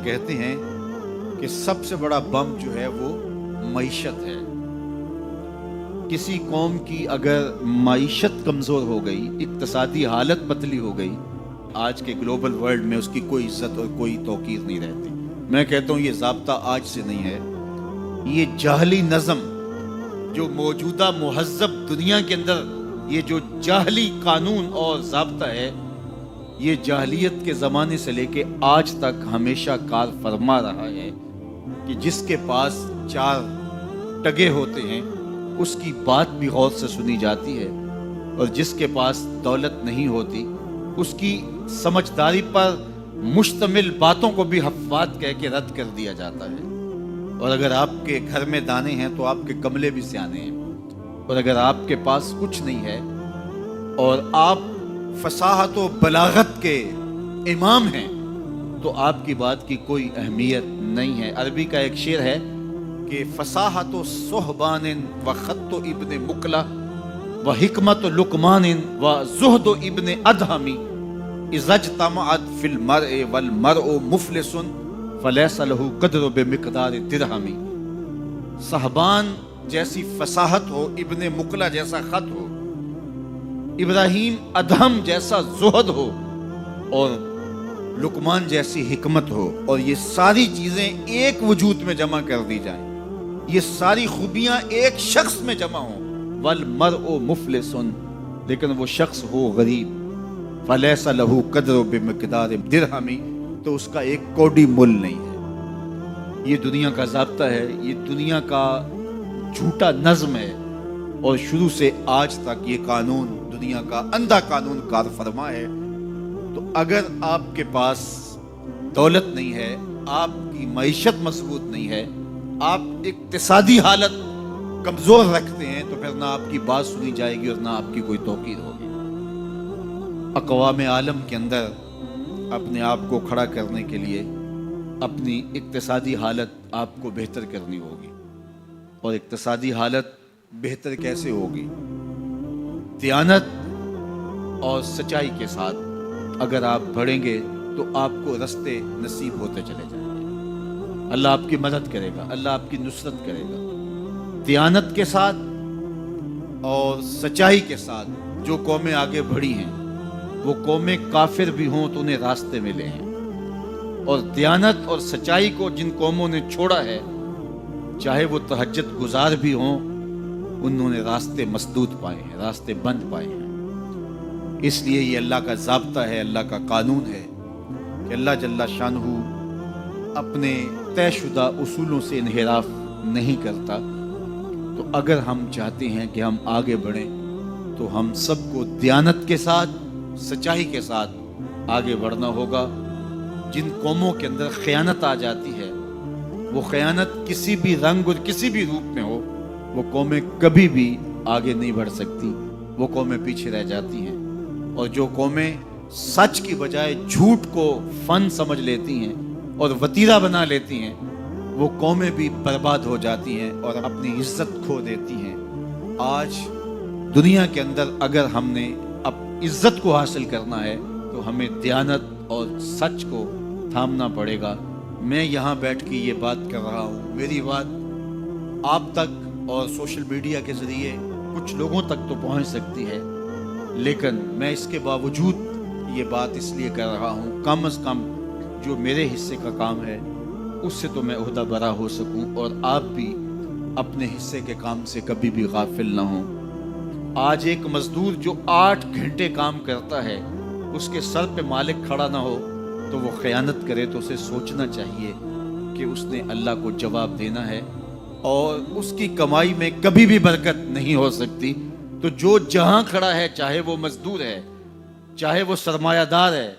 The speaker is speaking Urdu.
کہتے ہیں کہ سب سے بڑا بم جو ہے وہ معیشت ہے۔ کسی قوم کی اگر معیشت کمزور ہو گئی، اقتصادی حالت پتلی ہو گئی، آج کے گلوبل ورلڈ میں اس کی کوئی عزت اور کوئی توقیر نہیں رہتی۔ میں کہتا ہوں یہ ضابطہ آج سے نہیں ہے، یہ جاہلی نظم جو موجودہ مہذب دنیا کے اندر یہ جو جاہلی قانون اور ضابطہ ہے، یہ جاہلیت کے زمانے سے لے کے آج تک ہمیشہ کار فرما رہا ہے کہ جس کے پاس 4 ٹگے ہوتے ہیں اس کی بات بھی غور سے سنی جاتی ہے، اور جس کے پاس دولت نہیں ہوتی اس کی سمجھداری پر مشتمل باتوں کو بھی حفوات کہہ کے رد کر دیا جاتا ہے۔ اور اگر آپ کے گھر میں دانے ہیں تو آپ کے گملے بھی سیانے ہیں، اور اگر آپ کے پاس کچھ نہیں ہے اور آپ فصاحت و بلاغت کے امام ہیں تو آپ کی بات کی کوئی اہمیت نہیں ہے۔ عربی کا ایک شعر ہے کہ فصاحت و صحبان و خط و ابن مکلا و حکمت و لقمان و زہد و ابن ادہمی اذا اجتمعت فی المرء والمرء مفلس فلیس لہ قدر بمقدار درہمی۔ صحبان جیسی فصاحت ہو، ابن مکلا جیسا خط ہو، ابراہیم ادہم جیسا زہد ہو، اور لقمان جیسی حکمت ہو، اور یہ ساری چیزیں ایک وجود میں جمع کر دی جائیں، یہ ساری خوبیاں ایک شخص میں جمع ہوں، والمرء مفلس، لیکن وہ شخص ہو غریب، فلیس لہ قدر بمقدار درہمی، تو اس کا ایک کوڑی مل نہیں ہے۔ یہ دنیا کا ضابطہ ہے، یہ دنیا کا جھوٹا نظم ہے، اور شروع سے آج تک یہ قانون دنیا کا اندھا قانون کار فرما ہے۔ تو اگر آپ کے پاس دولت نہیں ہے، آپ کی معیشت مضبوط نہیں ہے، آپ اقتصادی حالت کمزور رکھتے ہیں، تو پھر نہ آپ کی بات سنی جائے گی اور نہ آپ کی کوئی توقیر ہوگی۔ اقوام عالم کے اندر اپنے آپ کو کھڑا کرنے کے لیے اپنی اقتصادی حالت آپ کو بہتر کرنی ہوگی، اور اقتصادی حالت بہتر کیسے ہوگی؟ دیانت اور سچائی کے ساتھ اگر آپ بڑھیں گے تو آپ کو رستے نصیب ہوتے چلے جائیں گے، اللہ آپ کی مدد کرے گا، اللہ آپ کی نصرت کرے گا۔ دیانت کے ساتھ اور سچائی کے ساتھ جو قومیں آگے بڑھی ہیں، وہ قومیں کافر بھی ہوں تو انہیں راستے ملے ہیں، اور دیانت اور سچائی کو جن قوموں نے چھوڑا ہے، چاہے وہ تہجد گزار بھی ہوں، انہوں نے راستے مسدود پائے ہیں، راستے بند پائے ہیں۔ اس لیے یہ اللہ کا ضابطہ ہے، اللہ کا قانون ہے کہ اللہ جل شانہ اپنے طے شدہ اصولوں سے انحراف نہیں کرتا۔ تو اگر ہم چاہتے ہیں کہ ہم آگے بڑھیں تو ہم سب کو دیانت کے ساتھ، سچائی کے ساتھ آگے بڑھنا ہوگا۔ جن قوموں کے اندر خیانت آ جاتی ہے، وہ خیانت کسی بھی رنگ اور کسی بھی روپ میں ہو، وہ قومیں کبھی بھی آگے نہیں بڑھ سکتی، وہ قومیں پیچھے رہ جاتی ہیں۔ اور جو قومیں سچ کی بجائے جھوٹ کو فن سمجھ لیتی ہیں اور وتیرہ بنا لیتی ہیں، وہ قومیں بھی برباد ہو جاتی ہیں اور اپنی عزت کھو دیتی ہیں۔ آج دنیا کے اندر اگر ہم نے عزت کو حاصل کرنا ہے تو ہمیں دیانت اور سچ کو تھامنا پڑے گا۔ میں یہاں بیٹھ کے یہ بات کر رہا ہوں، میری بات آپ تک اور سوشل میڈیا کے ذریعے کچھ لوگوں تک تو پہنچ سکتی ہے، لیکن میں اس کے باوجود یہ بات اس لیے کر رہا ہوں، کم از کم جو میرے حصے کا کام ہے اس سے تو میں عہدہ برا ہو سکوں، اور آپ بھی اپنے حصے کے کام سے کبھی بھی غافل نہ ہوں۔ آج ایک مزدور جو 8 گھنٹے کام کرتا ہے، اس کے سر پہ مالک کھڑا نہ ہو تو وہ خیانت کرے تو اسے سوچنا چاہیے کہ اس نے اللہ کو جواب دینا ہے، اور اس کی کمائی میں کبھی بھی برکت نہیں ہو سکتی۔ تو جو جہاں کھڑا ہے، چاہے وہ مزدور ہے، چاہے وہ سرمایہ دار ہے،